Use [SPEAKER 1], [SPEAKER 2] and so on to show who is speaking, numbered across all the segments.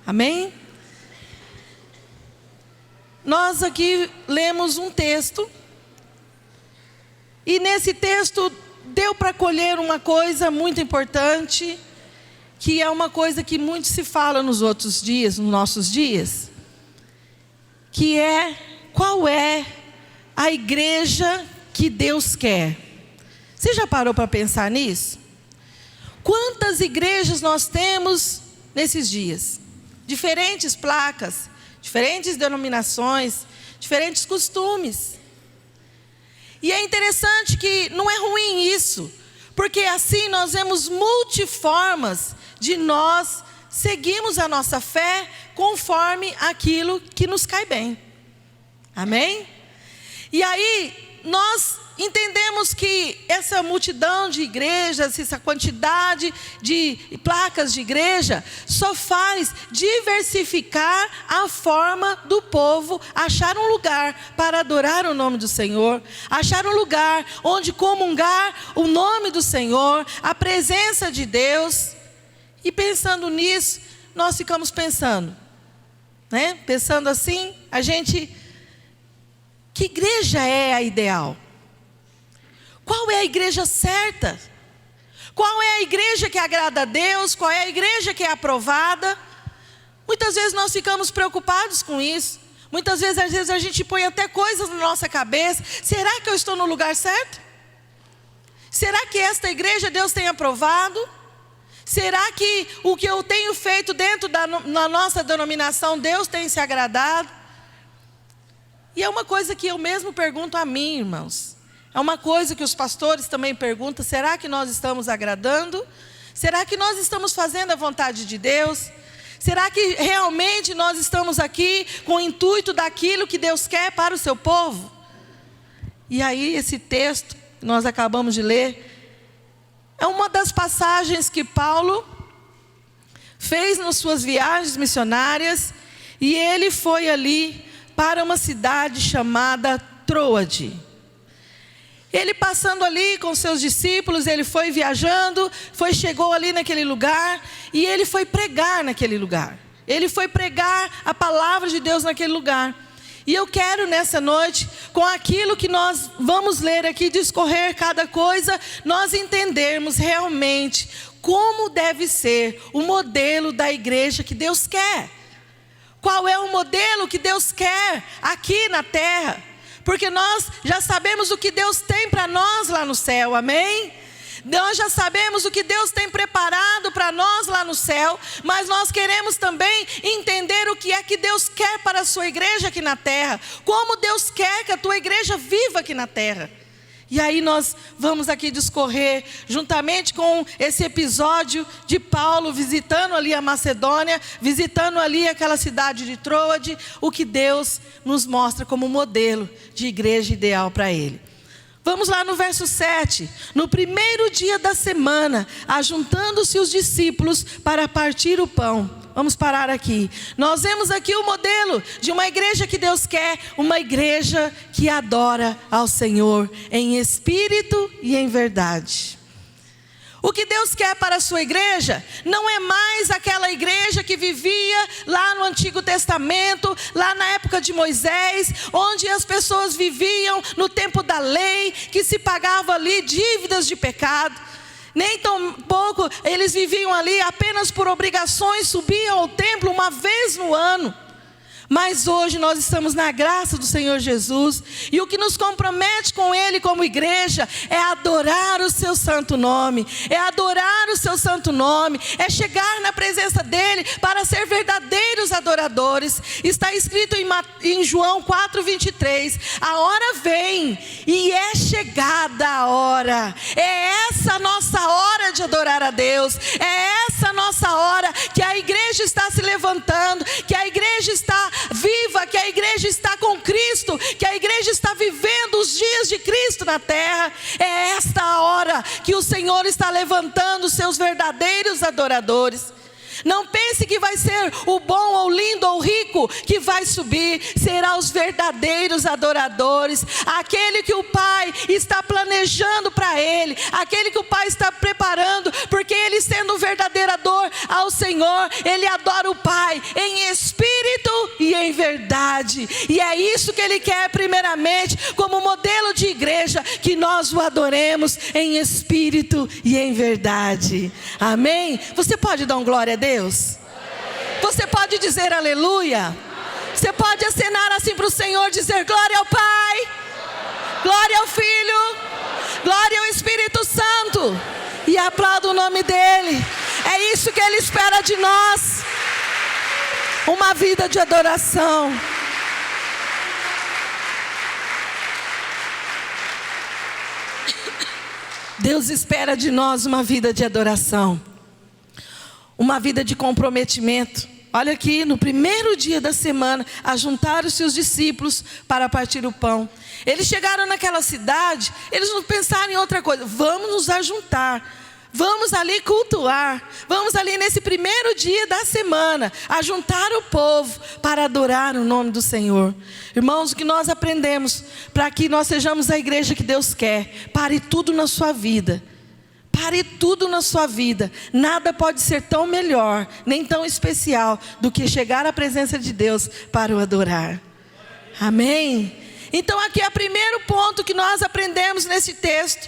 [SPEAKER 1] Amém? Nós aqui lemos um texto, e nesse texto deu para colher uma coisa muito importante, que é uma coisa que muito se fala nos outros dias, nos nossos dias, que é: qual é a igreja que Deus quer? Você já parou para pensar nisso? Quantas igrejas nós temos nesses dias? Diferentes placas, diferentes denominações, diferentes costumes. E é interessante que não é ruim isso, porque assim nós vemos multiformas de nós seguirmos a nossa fé conforme aquilo que nos cai bem. Amém? E aí nós entendemos que essa multidão de igrejas, essa quantidade de placas de igreja, só faz diversificar a forma do povo achar um lugar para adorar o nome do Senhor, achar um lugar onde comungar o nome do Senhor, a presença de Deus. E pensando nisso, nós ficamos pensando, né? Pensando assim, que igreja é a ideal? Qual é a igreja certa? Qual é a igreja que agrada a Deus? Qual é a igreja que é aprovada? Muitas vezes nós ficamos preocupados com isso. Muitas vezes, às vezes a gente põe até coisas na nossa cabeça. Será que eu estou no lugar certo? Será que esta igreja Deus tem aprovado? Será que o que eu tenho feito dentro da nossa denominação Deus tem se agradado? E é uma coisa que eu mesmo pergunto a mim, irmãos. É uma coisa que os pastores também perguntam: será que nós estamos agradando? Será que nós estamos fazendo a vontade de Deus? Será que realmente nós estamos aqui com o intuito daquilo que Deus quer para o seu povo? E aí esse texto que nós acabamos de ler é uma das passagens que Paulo fez nas suas viagens missionárias, e ele foi ali para uma cidade chamada Troade. Ele passando ali com seus discípulos, ele foi viajando, chegou ali naquele lugar, e ele foi pregar naquele lugar. Ele foi pregar a palavra de Deus naquele lugar. E eu quero nessa noite, com aquilo que nós vamos ler aqui, discorrer cada coisa, nós entendermos realmente como deve ser o modelo da igreja que Deus quer. Qual é o modelo que Deus quer aqui na terra? Porque nós já sabemos o que Deus tem para nós lá no céu, amém? Nós já sabemos o que Deus tem preparado para nós lá no céu, mas nós queremos também entender o que é que Deus quer para a sua igreja aqui na terra. Como Deus quer que a tua igreja viva aqui na terra. E aí nós vamos aqui discorrer, juntamente com esse episódio de Paulo visitando ali a Macedônia, visitando ali aquela cidade de Troade, o que Deus nos mostra como modelo de igreja ideal para ele. Vamos lá no verso 7. No primeiro dia da semana, ajuntando-se os discípulos para partir o pão. Vamos parar aqui. Nós vemos aqui o modelo de uma igreja que Deus quer, uma igreja que adora ao Senhor em espírito e em verdade. O que Deus quer para a sua igreja não é mais aquela igreja que vivia lá no Antigo Testamento, lá na época de Moisés, onde as pessoas viviam no tempo da lei, que se pagava ali dívidas de pecado. Nem tão pouco eles viviam ali apenas por obrigações, subiam ao templo uma vez no ano. Mas hoje nós estamos na graça do Senhor Jesus, e o que nos compromete com Ele como igreja é adorar o seu santo nome, é adorar o seu santo nome, é chegar na presença dEle para ser verdadeiros adoradores. Está escrito em João 4:23, a hora vem e é chegada a hora. É essa a nossa hora de adorar a Deus, é essa a nossa hora que a igreja está se levantando, que a igreja está viva, que a igreja está com Cristo, que a igreja está vivendo os dias de Cristo na terra. É esta a hora que o Senhor está levantando os seus verdadeiros adoradores. Não pense que vai ser o bom ou lindo ou rico único que vai subir será os verdadeiros adoradores, aquele que o Pai está planejando para ele, aquele que o Pai está preparando, porque ele, sendo um verdadeiro adorador ao Senhor, ele adora o Pai em espírito e em verdade. E é isso que ele quer primeiramente como modelo de igreja, que nós o adoremos em espírito e em verdade. Amém? Você pode dar um glória a Deus? Você pode dizer aleluia? Você pode acenar assim para o Senhor, dizer glória ao Pai, glória ao Filho, glória ao Espírito Santo, e aplauda o nome dEle. É isso que Ele espera de nós, uma vida de adoração. Deus espera de nós uma vida de adoração, uma vida de comprometimento. Olha aqui, no primeiro dia da semana, ajuntaram-se os discípulos para partir o pão. Eles chegaram naquela cidade, eles não pensaram em outra coisa. Vamos nos ajuntar, vamos ali cultuar, vamos ali nesse primeiro dia da semana, ajuntar o povo para adorar o nome do Senhor. Irmãos, o que nós aprendemos para que nós sejamos a igreja que Deus quer: pare tudo na sua vida. Pare tudo na sua vida. Nada pode ser tão melhor, nem tão especial, do que chegar à presença de Deus para o adorar. Amém? Então aqui é o primeiro ponto que nós aprendemos nesse texto,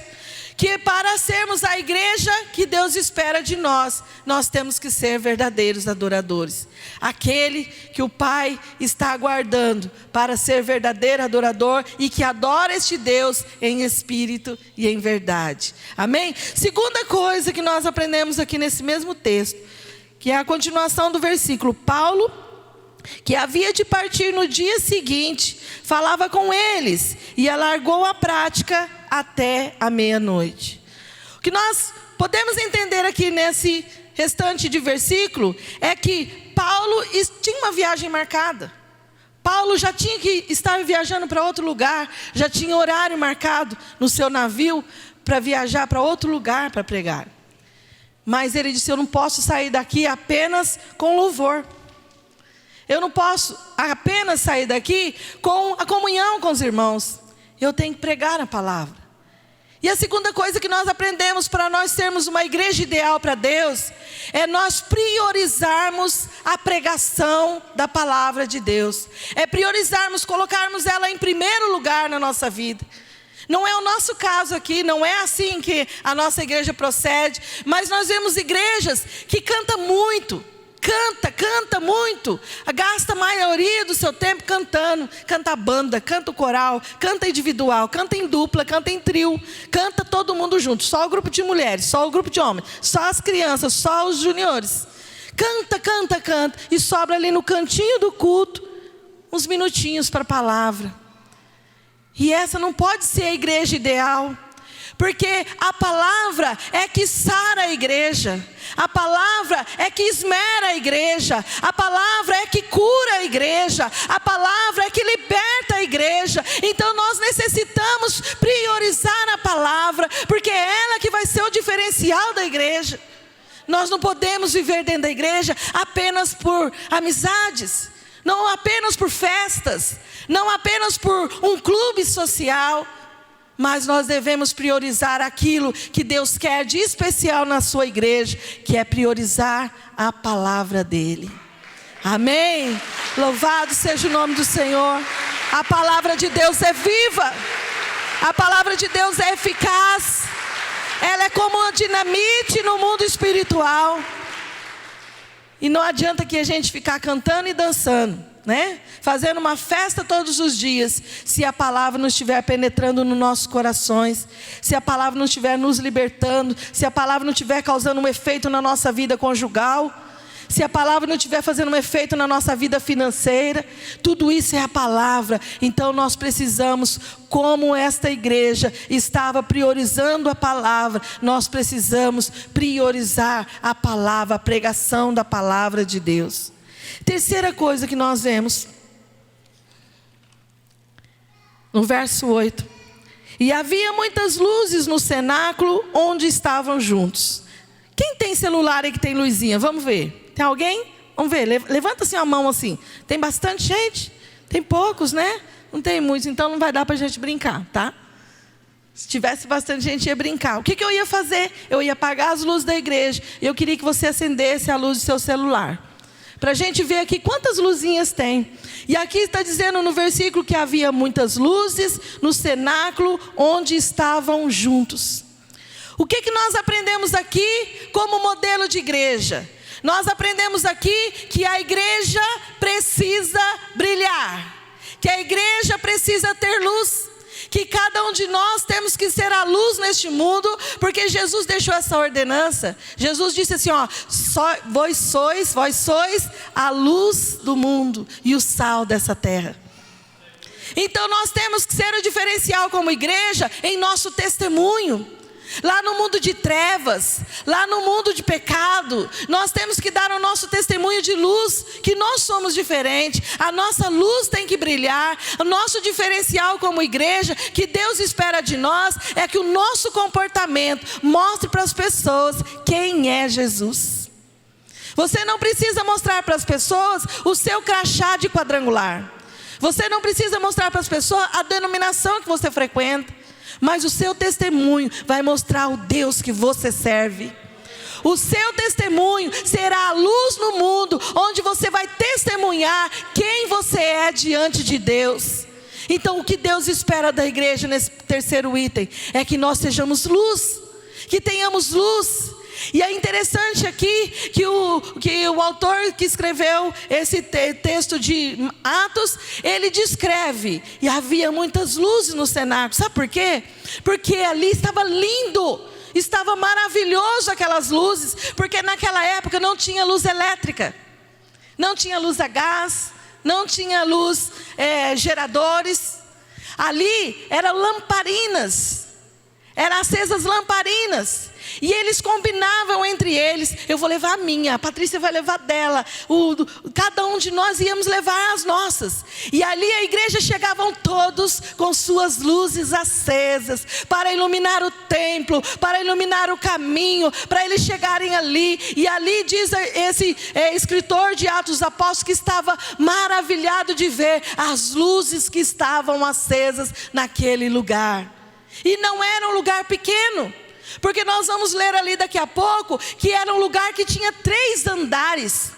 [SPEAKER 1] que para sermos a igreja que Deus espera de nós, nós temos que ser verdadeiros adoradores. Aquele que o Pai está aguardando para ser verdadeiro adorador e que adora este Deus em espírito e em verdade. Amém? Segunda coisa que nós aprendemos aqui nesse mesmo texto, que é a continuação do versículo. Paulo, que havia de partir no dia seguinte, falava com eles e alargou a prática até a meia-noite. O que nós podemos entender aqui nesse restante de versículo é que Paulo tinha uma viagem marcada. Paulo já tinha que estar viajando para outro lugar, já tinha horário marcado no seu navio para viajar para outro lugar para pregar. Mas ele disse: eu não posso sair daqui apenas com louvor. Eu não posso apenas sair daqui com a comunhão com os irmãos. Eu tenho que pregar a palavra. E a segunda coisa que nós aprendemos para nós sermos uma igreja ideal para Deus, é nós priorizarmos a pregação da palavra de Deus. É priorizarmos, colocarmos ela em primeiro lugar na nossa vida. Não é o nosso caso aqui, não é assim que a nossa igreja procede, mas nós vemos igrejas que cantam muito. Canta muito, gasta a maioria do seu tempo cantando. Canta a banda, canta o coral, canta individual, canta em dupla, canta em trio, canta todo mundo junto, só o grupo de mulheres, só o grupo de homens, só as crianças, só os juniores. Canta, e sobra ali no cantinho do culto uns minutinhos para a palavra. E essa não pode ser a igreja ideal, porque a palavra é que sara a igreja, a palavra é que esmera a igreja, a palavra é que cura a igreja, a palavra é que liberta a igreja. Então nós necessitamos priorizar a palavra, porque é ela que vai ser o diferencial da igreja. Nós não podemos viver dentro da igreja apenas por amizades, não apenas por festas, não apenas por um clube social, mas nós devemos priorizar aquilo que Deus quer de especial na sua igreja, que é priorizar a palavra dEle. Amém? Louvado seja o nome do Senhor. A palavra de Deus é viva, a palavra de Deus é eficaz, ela é como uma dinamite no mundo espiritual. E não adianta que a gente ficar cantando e dançando, né? Fazendo uma festa todos os dias, se a palavra não estiver penetrando nos nossos corações, se a palavra não estiver nos libertando, se a palavra não estiver causando um efeito na nossa vida conjugal, se a palavra não estiver fazendo um efeito na nossa vida financeira. Tudo isso é a palavra. Então nós precisamos, como esta igreja estava priorizando a palavra, nós precisamos priorizar a palavra, a pregação da palavra de Deus. Terceira coisa que nós vemos no verso 8: e havia muitas luzes no cenáculo onde estavam juntos. Quem tem celular aí que tem luzinha? Vamos ver. Tem alguém? Vamos ver, levanta assim a mão assim. Tem bastante gente? Tem poucos, né? Não tem muitos, então não vai dar para a gente brincar, tá? Se tivesse bastante gente, ia brincar. O que eu ia fazer? Eu ia apagar as luzes da igreja. E eu queria que você acendesse a luz do seu celular. Para a gente ver aqui quantas luzinhas tem. E aqui está dizendo no versículo que havia muitas luzes no cenáculo onde estavam juntos. O que nós aprendemos aqui como modelo de igreja? Nós aprendemos aqui que a igreja precisa brilhar. Que a igreja precisa ter luz. Que cada um de nós temos que ser a luz neste mundo, porque Jesus deixou essa ordenança. Jesus disse assim, ó, vós sois a luz do mundo e o sal dessa terra. Então nós temos que ser o diferencial como igreja em nosso testemunho. Lá no mundo de trevas, lá no mundo de pecado, nós temos que dar o nosso testemunho de luz, que nós somos diferentes, a nossa luz tem que brilhar. O nosso diferencial como igreja, que Deus espera de nós, é que o nosso comportamento mostre para as pessoas quem é Jesus. Você não precisa mostrar para as pessoas o seu crachá de quadrangular. Você não precisa mostrar para as pessoas a denominação que você frequenta. Mas o seu testemunho vai mostrar o Deus que você serve. O seu testemunho será a luz no mundo, onde você vai testemunhar quem você é diante de Deus. Então o que Deus espera da igreja nesse terceiro item é que nós sejamos luz, que tenhamos luz. E é interessante aqui que o autor que escreveu esse texto de Atos, ele descreve, e havia muitas luzes no cenáculo. Sabe por quê? Porque ali estava lindo, estava maravilhoso aquelas luzes, porque naquela época não tinha luz elétrica, não tinha luz a gás, não tinha luz geradores. Ali eram lamparinas, eram acesas lamparinas. E eles combinavam entre eles, eu vou levar a minha, a Patrícia vai levar dela, cada um de nós íamos levar as nossas. E ali a igreja chegavam todos com suas luzes acesas, para iluminar o templo, para iluminar o caminho, para eles chegarem ali. E ali diz esse escritor de Atos dos Apóstolos que estava maravilhado de ver as luzes que estavam acesas naquele lugar. E não era um lugar pequeno. Porque nós vamos ler ali daqui a pouco que era um lugar que tinha 3 andares.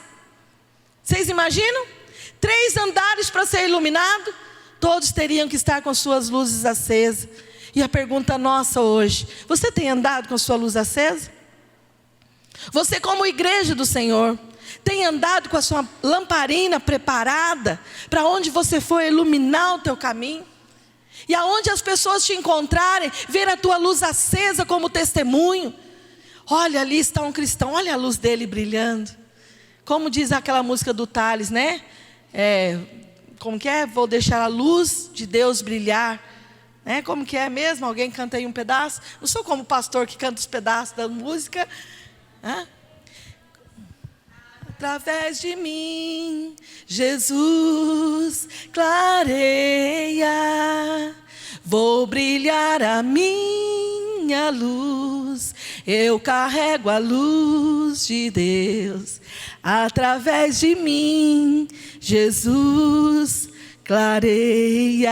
[SPEAKER 1] Vocês imaginam? 3 andares para ser iluminado. Todos teriam que estar com suas luzes acesas. E a pergunta nossa hoje: você tem andado com sua luz acesa? Você como igreja do Senhor, tem andado com a sua lamparina preparada para onde você for iluminar o teu caminho? E aonde as pessoas te encontrarem, ver a tua luz acesa como testemunho. Olha, ali está um cristão, olha a luz dele brilhando. Como diz aquela música do Thales, né? Como que é? Vou deixar a luz de Deus brilhar. Como que é mesmo? Alguém canta aí um pedaço? Não sou como o pastor que canta os pedaços da música. Através de mim, Jesus clareia, vou brilhar a minha luz, eu carrego a luz de Deus. Através de mim, Jesus clareia.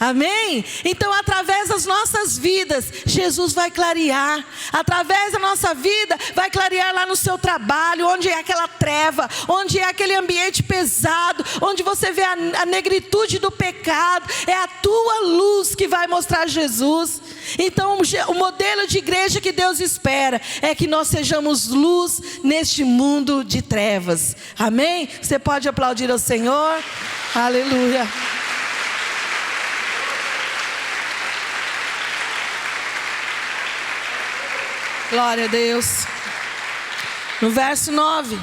[SPEAKER 1] Amém? Então através das nossas vidas, Jesus vai clarear. Através da nossa vida, vai clarear lá no seu trabalho, onde é aquela treva, onde é aquele ambiente pesado, onde você vê a negritude do pecado. É a tua luz que vai mostrar Jesus. Então o modelo de igreja que Deus espera é que nós sejamos luz neste mundo de trevas. Amém? Você pode aplaudir ao Senhor. Aleluia. Glória a Deus. No verso 9: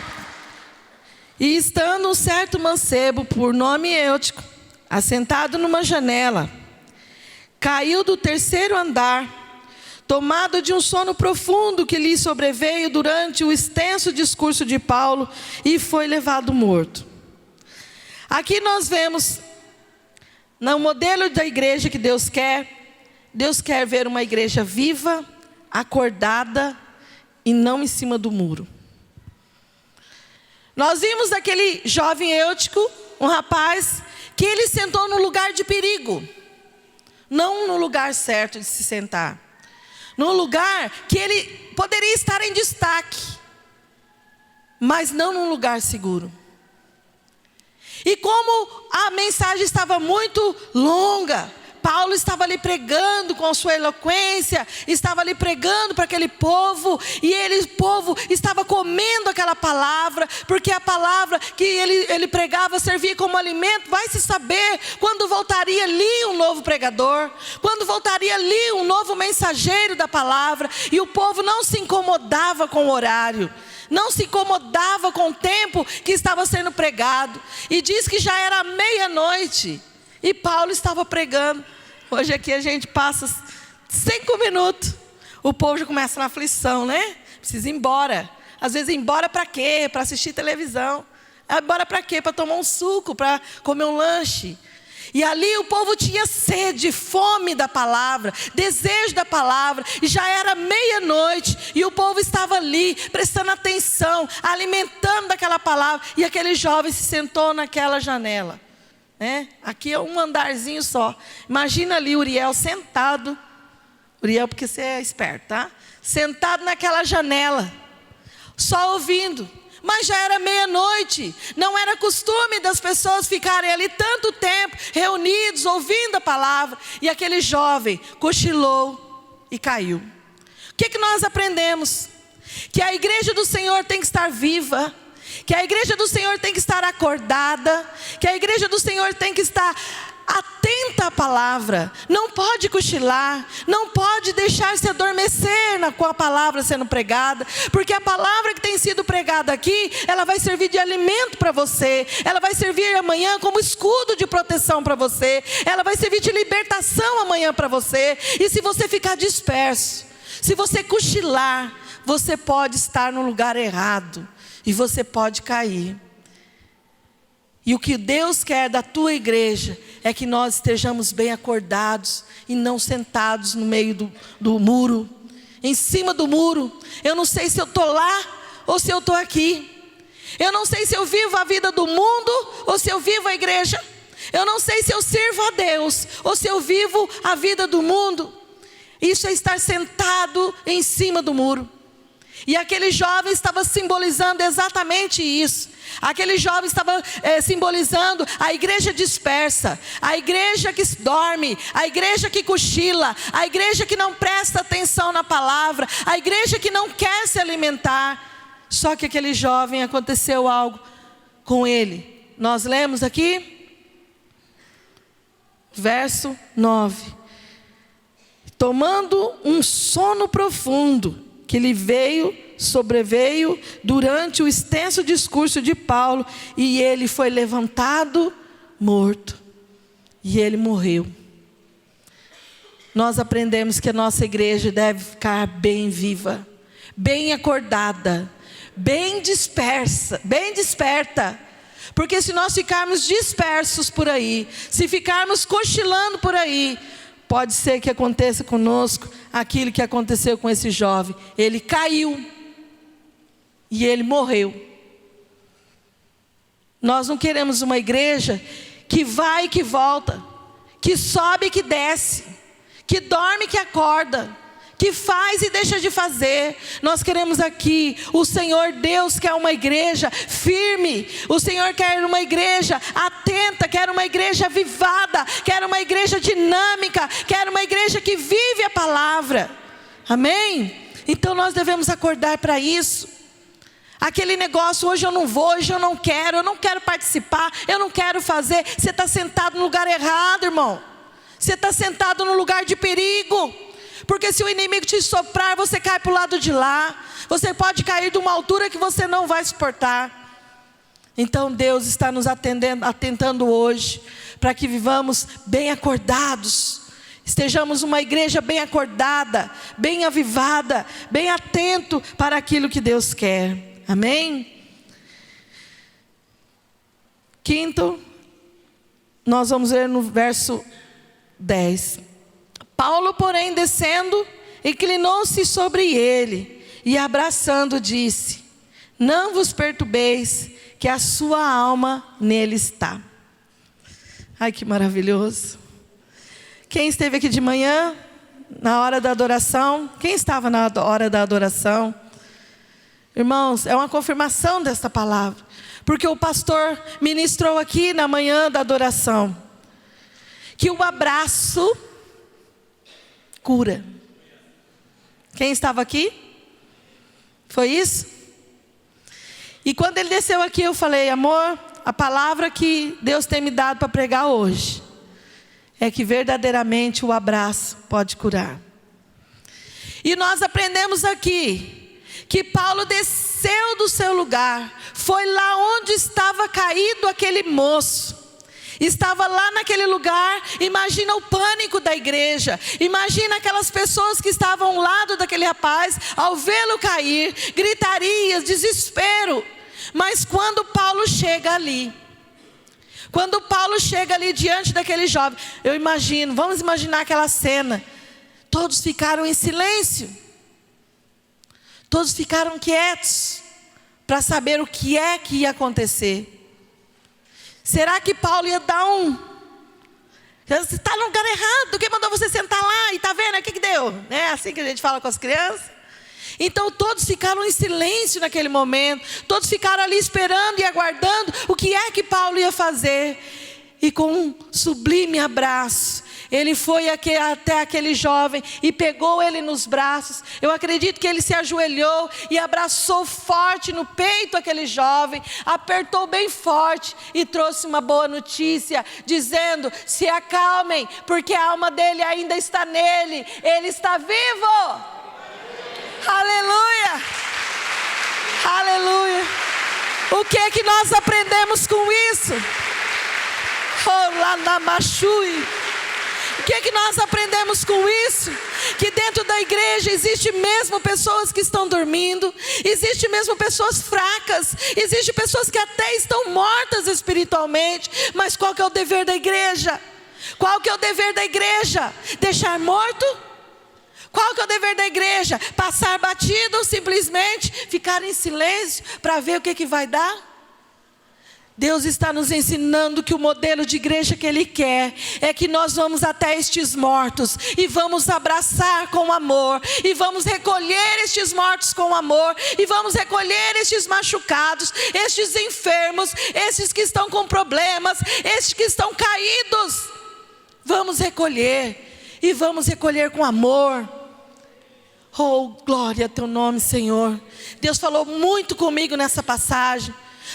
[SPEAKER 1] e estando um certo mancebo, por nome Eutico, assentado numa janela, caiu do 3º andar, tomado de um sono profundo que lhe sobreveio durante o extenso discurso de Paulo, e foi levado morto. Aqui nós vemos, no modelo da igreja que Deus quer ver uma igreja viva, acordada e não em cima do muro. Nós vimos aquele jovem Eutico, um rapaz, que ele sentou no lugar de perigo. Não no lugar certo de se sentar. No lugar que ele poderia estar em destaque. Mas não num lugar seguro. E como a mensagem estava muito longa, Paulo estava ali pregando com a sua eloquência, estava ali pregando para aquele povo, e o povo estava comendo aquela palavra, porque a palavra que ele pregava servia como alimento. Vai se saber quando voltaria ali um novo pregador, quando voltaria ali um novo mensageiro da palavra, e o povo não se incomodava com o horário, não se incomodava com o tempo que estava sendo pregado, e diz que já era meia-noite, e Paulo estava pregando. Hoje aqui a gente passa 5 minutos, o povo já começa na aflição, né? Precisa ir embora. Às vezes ir embora para quê? Para assistir televisão. Embora para quê? Para tomar um suco, para comer um lanche. E ali o povo tinha sede, fome da palavra, desejo da palavra, e já era meia-noite, e o povo estava ali, prestando atenção, alimentando daquela palavra, e aquele jovem se sentou naquela janela. Aqui é um andarzinho só. Imagina ali Uriel sentado. Uriel, porque você é esperto, tá? Sentado naquela janela, só ouvindo. Mas já era meia-noite. Não era costume das pessoas ficarem ali tanto tempo reunidos, ouvindo a palavra. E aquele jovem cochilou e caiu. O que nós aprendemos? Que a igreja do Senhor tem que estar viva, que a igreja do Senhor tem que estar acordada, que a igreja do Senhor tem que estar atenta à palavra, não pode cochilar, não pode deixar-se adormecer com a palavra sendo pregada, porque a palavra que tem sido pregada aqui, ela vai servir de alimento para você, ela vai servir amanhã como escudo de proteção para você, ela vai servir de libertação amanhã para você. E se você ficar disperso, se você cochilar, você pode estar no lugar errado, e você pode cair. E o que Deus quer da tua igreja é que nós estejamos bem acordados e não sentados no meio do muro, em cima do muro. Eu não sei se eu estou lá ou se eu estou aqui. Eu não sei se eu vivo a vida do mundo ou se eu vivo a igreja. Eu não sei se eu sirvo a Deus ou se eu vivo a vida do mundo. Isso é estar sentado em cima do muro. E aquele jovem estava simbolizando exatamente isso. Aquele jovem estava simbolizando a igreja dispersa, a igreja que dorme, a igreja que cochila, a igreja que não presta atenção na palavra, a igreja que não quer se alimentar. Só que aquele jovem, aconteceu algo com ele. Nós lemos aqui, verso 9. Tomando um sono profundo, que lhe sobreveio durante o extenso discurso de Paulo, e ele foi levantado morto, e ele morreu. Nós aprendemos que a nossa igreja deve ficar bem viva, bem acordada, bem dispersa, bem desperta, porque se nós ficarmos dispersos por aí, se ficarmos cochilando por aí, pode ser que aconteça conosco aquilo que aconteceu com esse jovem. Ele caiu e ele morreu. Nós não queremos uma igreja que vai e que volta, que sobe e que desce, que dorme e que acorda, que faz e deixa de fazer. Nós queremos aqui, o Senhor Deus quer uma igreja firme, o Senhor quer uma igreja atenta, quer uma igreja avivada, quer uma igreja dinâmica, quer uma igreja que vive a palavra. Amém? Então nós devemos acordar para isso. Aquele negócio, hoje eu não vou, hoje eu não quero participar, eu não quero fazer. Você está sentado no lugar errado, irmão. Você está sentado no lugar de perigo. Porque se o inimigo te soprar, você cai para o lado de lá. Você pode cair de uma altura que você não vai suportar. Então Deus está nos atentando hoje, para que vivamos bem acordados. Estejamos uma igreja bem acordada, bem avivada, bem atento para aquilo que Deus quer. Amém? Quinto, nós vamos ver no verso 10. Paulo, porém, descendo, inclinou-se sobre ele e abraçando disse: não vos perturbeis, que a sua alma nele está. Ai, que maravilhoso. Quem esteve aqui de manhã, na hora da adoração? Quem estava na hora da adoração? Irmãos, é uma confirmação desta palavra, porque o pastor ministrou aqui na manhã da adoração, que o abraço cura. Quem estava aqui? Foi isso? E quando ele desceu aqui, eu falei: amor, a palavra que Deus tem me dado para pregar hoje é que verdadeiramente o abraço pode curar. E nós aprendemos aqui que Paulo desceu do seu lugar, foi lá onde estava caído aquele moço, estava lá naquele lugar. Imagina o pânico da igreja, imagina aquelas pessoas que estavam ao lado daquele rapaz, ao vê-lo cair, gritarias, desespero. Mas quando Paulo chega ali, diante daquele jovem, eu imagino, vamos imaginar aquela cena, todos ficaram em silêncio. Todos ficaram quietos para saber o que é que ia acontecer. Será que Paulo ia dar você está no lugar errado, quem mandou você sentar lá? E está vendo, o que deu? É assim que a gente fala com as crianças. Então todos ficaram em silêncio naquele momento. Todos ficaram ali esperando e aguardando o que é que Paulo ia fazer. E com um sublime abraço, ele foi até aquele jovem e pegou ele nos braços. Eu acredito que ele se ajoelhou e abraçou forte no peito aquele jovem, apertou bem forte e trouxe uma boa notícia, dizendo: se acalmem, porque a alma dele ainda está nele, ele está vivo. Aleluia, aleluia. O que é que nós aprendemos com isso? Oh, lá na Machui. O que é que nós aprendemos com isso? Que dentro da igreja existe mesmo pessoas que estão dormindo, existe mesmo pessoas fracas, existe pessoas que até estão mortas espiritualmente. Mas qual que é o dever da igreja? Qual que é o dever da igreja? Deixar morto? Qual que é o dever da igreja? Passar batido ou simplesmente ficar em silêncio para ver o que vai dar? Deus está nos ensinando que o modelo de igreja que Ele quer é que nós vamos até estes mortos e vamos abraçar com amor, e vamos recolher estes mortos com amor, e vamos recolher estes machucados, estes enfermos, estes que estão com problemas, estes que estão caídos. Vamos recolher, e vamos recolher com amor. Oh, glória a Teu nome, Senhor. Deus falou muito comigo nessa passagem,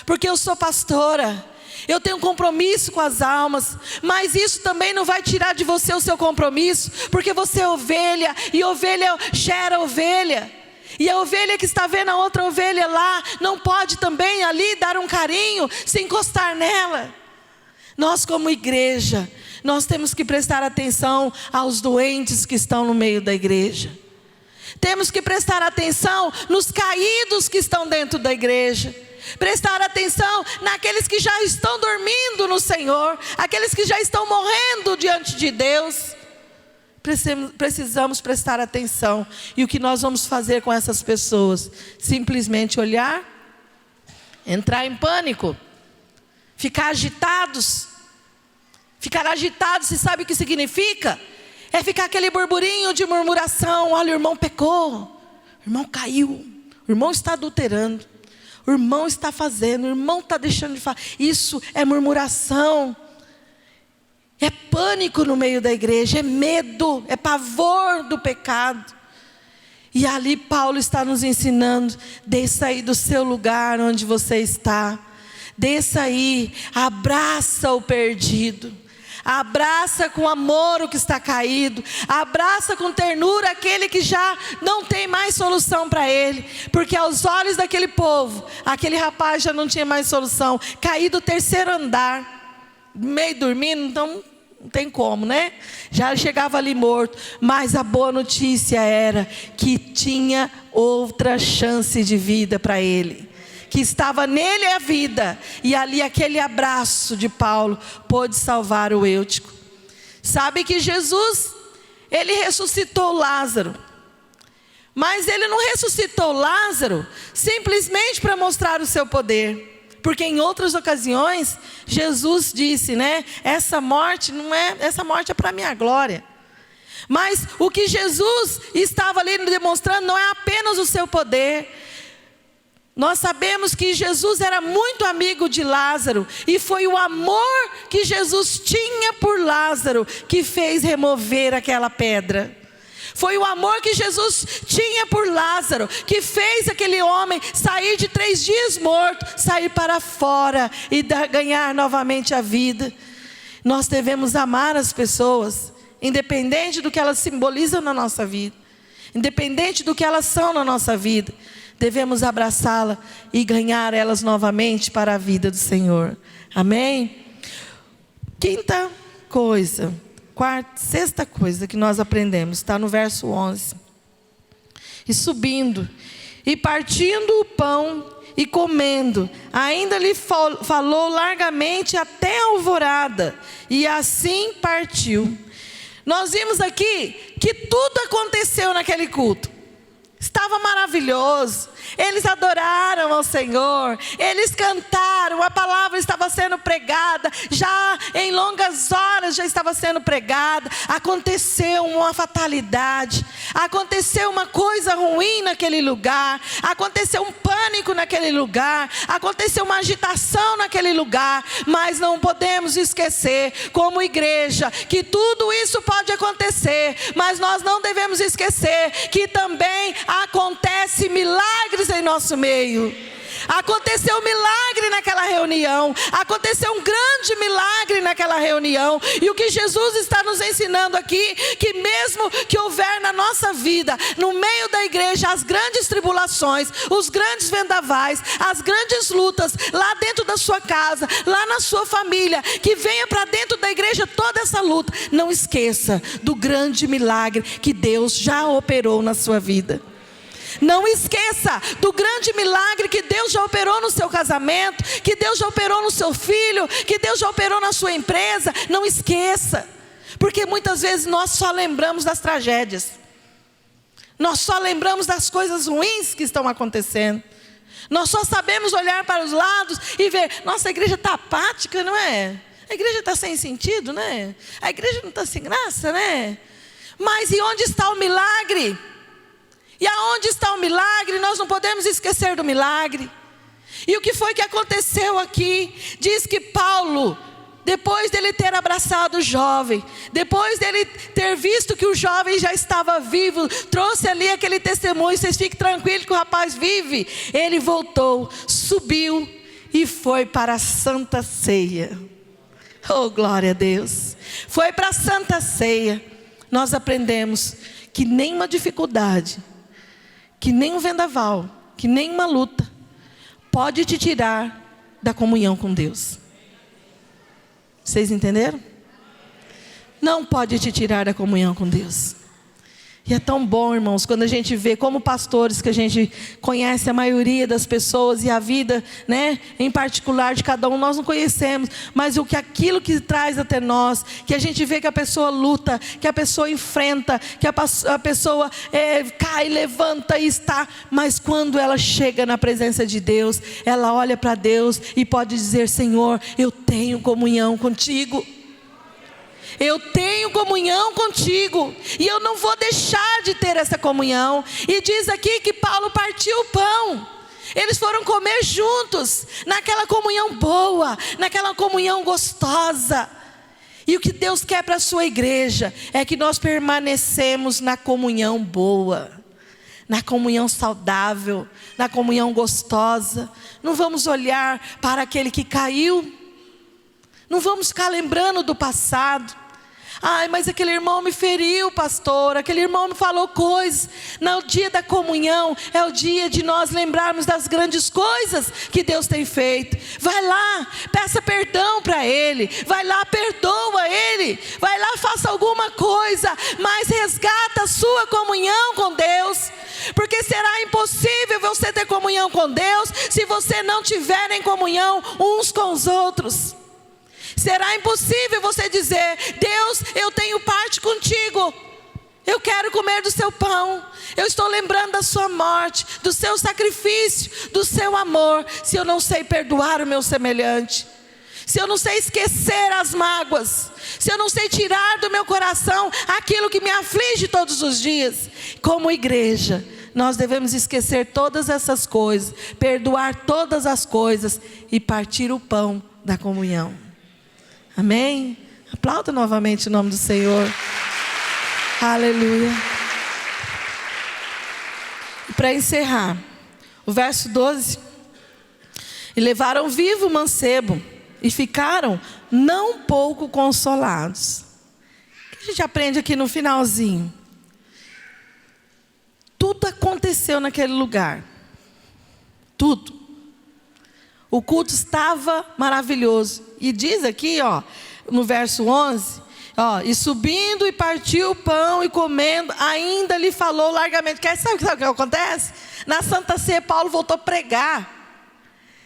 [SPEAKER 1] porque eu sou pastora, eu tenho um compromisso com as almas, mas isso também não vai tirar de você o seu compromisso, porque você é ovelha, e ovelha gera ovelha, e a ovelha que está vendo a outra ovelha lá, não pode também ali dar um carinho, se encostar nela. Nós como igreja, nós temos que prestar atenção aos doentes que estão no meio da igreja, temos que prestar atenção nos caídos que estão dentro da igreja, prestar atenção naqueles que já estão dormindo no Senhor, aqueles que já estão morrendo diante de Deus. Precisamos prestar atenção. E o que nós vamos fazer com essas pessoas? Simplesmente olhar, entrar em pânico, ficar agitados. Ficar agitados, você sabe o que significa? É ficar aquele burburinho de murmuração. Olha, o irmão pecou, o irmão caiu, o irmão está adulterando, o irmão está fazendo, o irmão está deixando de falar. Isso é murmuração, é pânico no meio da igreja, é medo, é pavor do pecado. E ali Paulo está nos ensinando: desça aí do seu lugar onde você está, desça aí, abraça o perdido, abraça com amor o que está caído, abraça com ternura aquele que já não tem mais solução para ele, porque aos olhos daquele povo, aquele rapaz já não tinha mais solução, caído do terceiro andar, meio dormindo, então não tem como, né? Já chegava ali morto. Mas a boa notícia era que tinha outra chance de vida para ele, que estava nele a vida, e ali aquele abraço de Paulo pôde salvar o Eutico. Sabe que Jesus, ele ressuscitou Lázaro, mas ele não ressuscitou Lázaro simplesmente para mostrar o seu poder, Porque em outras ocasiões, Jesus disse, né? Essa morte é para a minha glória. Mas o que Jesus estava ali demonstrando não é apenas o seu poder. Nós sabemos que Jesus era muito amigo de Lázaro. E foi o amor que Jesus tinha por Lázaro que fez remover aquela pedra. Foi o amor que Jesus tinha por Lázaro que fez aquele homem sair de 3 dias morto, sair para fora e ganhar novamente a vida. Nós devemos amar as pessoas, independente do que elas simbolizam na nossa vida, independente do que elas são na nossa vida. Devemos abraçá-la e ganhar elas novamente para a vida do Senhor. Amém? Sexta coisa que nós aprendemos, está no verso 11. E subindo, e partindo o pão, e comendo, ainda lhe falou largamente até a alvorada, e assim partiu. Nós vimos aqui que tudo aconteceu naquele culto. Estava maravilhoso, eles adoraram ao Senhor, eles cantaram, a palavra estava sendo pregada, já em longas horas já estava sendo pregada. Aconteceu uma fatalidade, aconteceu uma coisa ruim naquele lugar, aconteceu um pânico naquele lugar, aconteceu uma agitação naquele lugar. Mas não podemos esquecer, como igreja, que tudo isso pode acontecer, mas nós não devemos esquecer que também acontece milagres em nosso meio. Aconteceu um milagre naquela reunião, aconteceu um grande milagre naquela reunião. E o que Jesus está nos ensinando aqui, que mesmo que houver na nossa vida, no meio da igreja, as grandes tribulações, os grandes vendavais, as grandes lutas, lá dentro da sua casa, lá na sua família, que venha para dentro da igreja toda essa luta, não esqueça do grande milagre que Deus já operou na sua vida. Não esqueça do grande milagre que Deus já operou no seu casamento, que Deus já operou no seu filho, que Deus já operou na sua empresa. Não esqueça, porque muitas vezes nós só lembramos das tragédias, nós só lembramos das coisas ruins que estão acontecendo, nós só sabemos olhar para os lados e ver, nossa, a igreja está apática, não é? A igreja está sem sentido, né? A igreja não está sem graça, né? Mas e onde está o milagre? E aonde está o milagre? Nós não podemos esquecer do milagre. E o que foi que aconteceu aqui? Diz que Paulo, depois dele ter abraçado o jovem, depois dele ter visto que o jovem já estava vivo, trouxe ali aquele testemunho, vocês fiquem tranquilos que o rapaz vive. Ele voltou, subiu e foi para a Santa Ceia. Oh, glória a Deus. Foi para a Santa Ceia. Nós aprendemos que nenhuma dificuldade, que nem um vendaval, que nem uma luta pode te tirar da comunhão com Deus. Vocês entenderam? Não pode te tirar da comunhão com Deus. E é tão bom, irmãos, quando a gente vê como pastores, que a gente conhece a maioria das pessoas e a vida, né, em particular de cada um, nós não conhecemos, mas aquilo que traz até nós, que a gente vê que a pessoa luta, que a pessoa enfrenta, que a pessoa cai, levanta e está, mas quando ela chega na presença de Deus, ela olha para Deus e pode dizer, Senhor, eu tenho comunhão contigo. Eu tenho comunhão contigo, e eu não vou deixar de ter essa comunhão. E diz aqui que Paulo partiu o pão. Eles foram comer juntos, naquela comunhão boa, naquela comunhão gostosa. E o que Deus quer para a sua igreja é que nós permanecemos na comunhão boa, na comunhão saudável, na comunhão gostosa. Não vamos olhar para aquele que caiu, não vamos ficar lembrando do passado. Ai, mas aquele irmão me feriu, pastor, aquele irmão me falou coisas. Não, o dia da comunhão é o dia de nós lembrarmos das grandes coisas que Deus tem feito. Vai lá, peça perdão para Ele, vai lá, perdoa Ele, vai lá, faça alguma coisa, mas resgata a sua comunhão com Deus. Porque será impossível você ter comunhão com Deus se você não tiver em comunhão uns com os outros. Será impossível você dizer, Deus, eu tenho parte contigo, Eu quero comer do seu pão. Eu estou lembrando da sua morte, do seu sacrifício, do seu amor. Se eu não sei perdoar o meu semelhante, se eu não sei esquecer as mágoas, se eu não sei tirar do meu coração aquilo que me aflige todos os dias, como igreja, nós devemos esquecer todas essas coisas, perdoar todas as coisas e partir o pão da comunhão. Amém? Aplauda novamente o nome do Senhor. Aleluia. E para encerrar, o verso 12: e levaram vivo o mancebo, e ficaram não pouco consolados. O que a gente aprende aqui no finalzinho? Tudo aconteceu naquele lugar. Tudo. O culto estava maravilhoso. E diz aqui, no verso 11, e subindo e partiu o pão e comendo, ainda lhe falou largamente. Sabe o que acontece? Na Santa Ceia, Paulo voltou a pregar.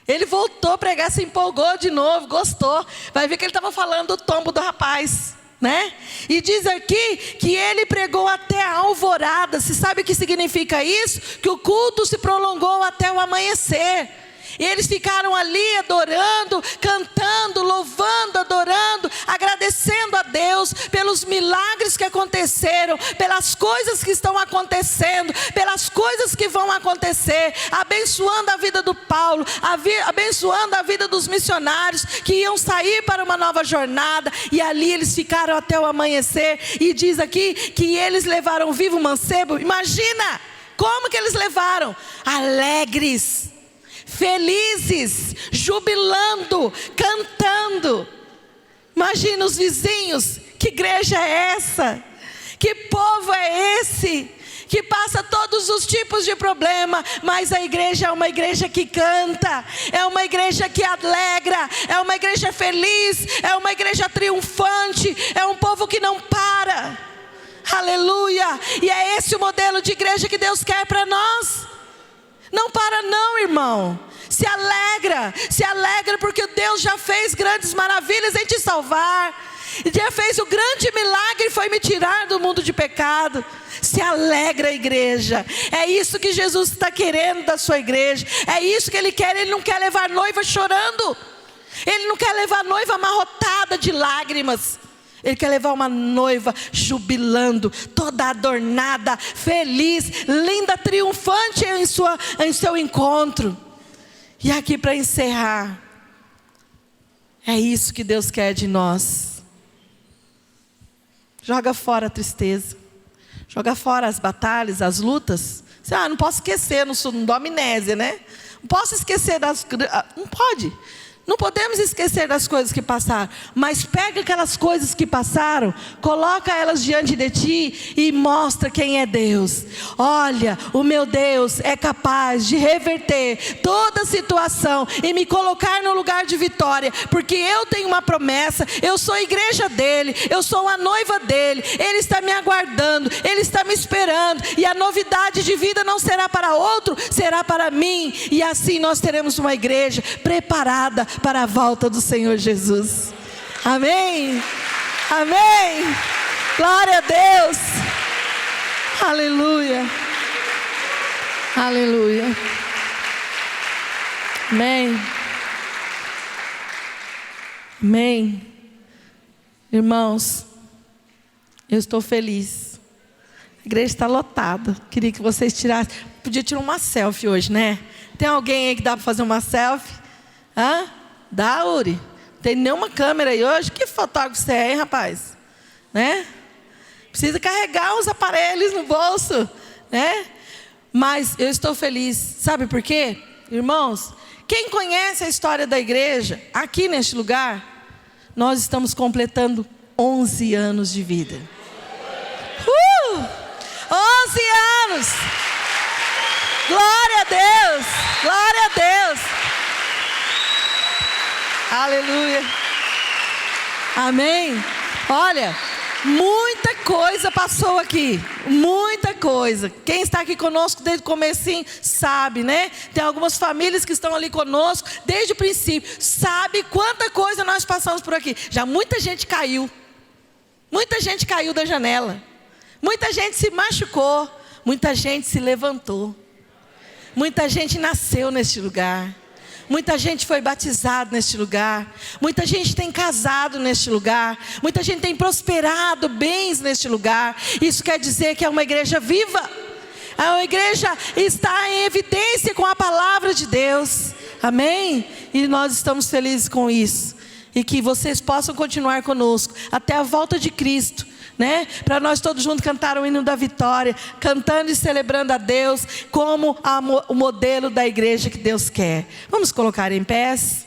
[SPEAKER 1] Ele voltou a pregar, se empolgou de novo, gostou. Vai ver que ele estava falando do tombo do rapaz, né? E diz aqui que ele pregou até a alvorada. Você sabe o que significa isso? Que o culto se prolongou até o amanhecer. E eles ficaram ali adorando, cantando, louvando, adorando, agradecendo a Deus pelos milagres que aconteceram, pelas coisas que estão acontecendo, pelas coisas que vão acontecer, abençoando a vida do Paulo, abençoando a vida dos missionários que iam sair para uma nova jornada. E ali eles ficaram até o amanhecer. E diz aqui que eles levaram vivo o mancebo. Imagina como que eles levaram, alegres, felizes, jubilando, cantando. Imagina os vizinhos: que igreja é essa? Que povo é esse? Que passa todos os tipos de problema, mas a igreja é uma igreja que canta, é uma igreja que alegra, é uma igreja feliz, é uma igreja triunfante, é um povo que não para. Aleluia! E é esse o modelo de igreja que Deus quer para nós. Não para não, irmão. Se alegra porque Deus já fez grandes maravilhas em te salvar. Já fez o grande milagre, foi me tirar do mundo de pecado. Se alegra, igreja. É isso que Jesus está querendo da sua igreja. É isso que Ele quer. Ele não quer levar noiva chorando. Ele não quer levar noiva amarrotada de lágrimas. Ele quer levar uma noiva jubilando, toda adornada, feliz, linda, triunfante em seu encontro. E aqui para encerrar, é isso que Deus quer de nós. Joga fora a tristeza, joga fora as batalhas, as lutas. Não posso esquecer, não dou amnésia, né? Não posso esquecer não pode. Não podemos esquecer das coisas que passaram, mas pega aquelas coisas que passaram, coloca elas diante de ti e mostra quem é Deus. Olha, o meu Deus é capaz de reverter toda a situação e me colocar no lugar de vitória, porque eu tenho uma promessa, eu sou a igreja dele, eu sou a noiva dele, ele está me aguardando, ele está me esperando, e a novidade de vida não será para outro, será para mim, e assim nós teremos uma igreja preparada para a volta do Senhor Jesus. Amém? Amém? Glória a Deus. Aleluia. Aleluia. Amém. Amém. Irmãos, eu estou feliz. A igreja está lotada. Queria que vocês tirassem. Podia tirar uma selfie hoje, né? Tem alguém aí que dá para fazer uma selfie? Dá, Uri? Não tem nenhuma câmera aí hoje? Que fotógrafo você é, hein, rapaz? Né? Precisa carregar os aparelhos no bolso, né? Mas eu estou feliz. Sabe por quê? Irmãos, quem conhece a história da igreja, aqui neste lugar, nós estamos completando 11 anos de vida. 11 anos! Glória a Deus! Glória a Deus! Aleluia. Amém. Olha, muita coisa passou aqui. Muita coisa. Quem está aqui conosco desde o comecinho sabe, né? Tem algumas famílias que estão ali conosco desde o princípio. Sabe quanta coisa nós passamos por aqui. Já muita gente caiu. Muita gente caiu da janela. Muita gente se machucou, muita gente se levantou. Muita gente nasceu neste lugar. Muita gente foi batizada neste lugar. Muita gente tem casado neste lugar. Muita gente tem prosperado bens neste lugar. Isso quer dizer que é uma igreja viva. A igreja está em evidência com a palavra de Deus. Amém? E nós estamos felizes com isso. E que vocês possam continuar conosco até a volta de Cristo, né? Para nós todos juntos cantar o hino da vitória, cantando e celebrando a Deus como o modelo da igreja que Deus quer. Vamos colocar em pés.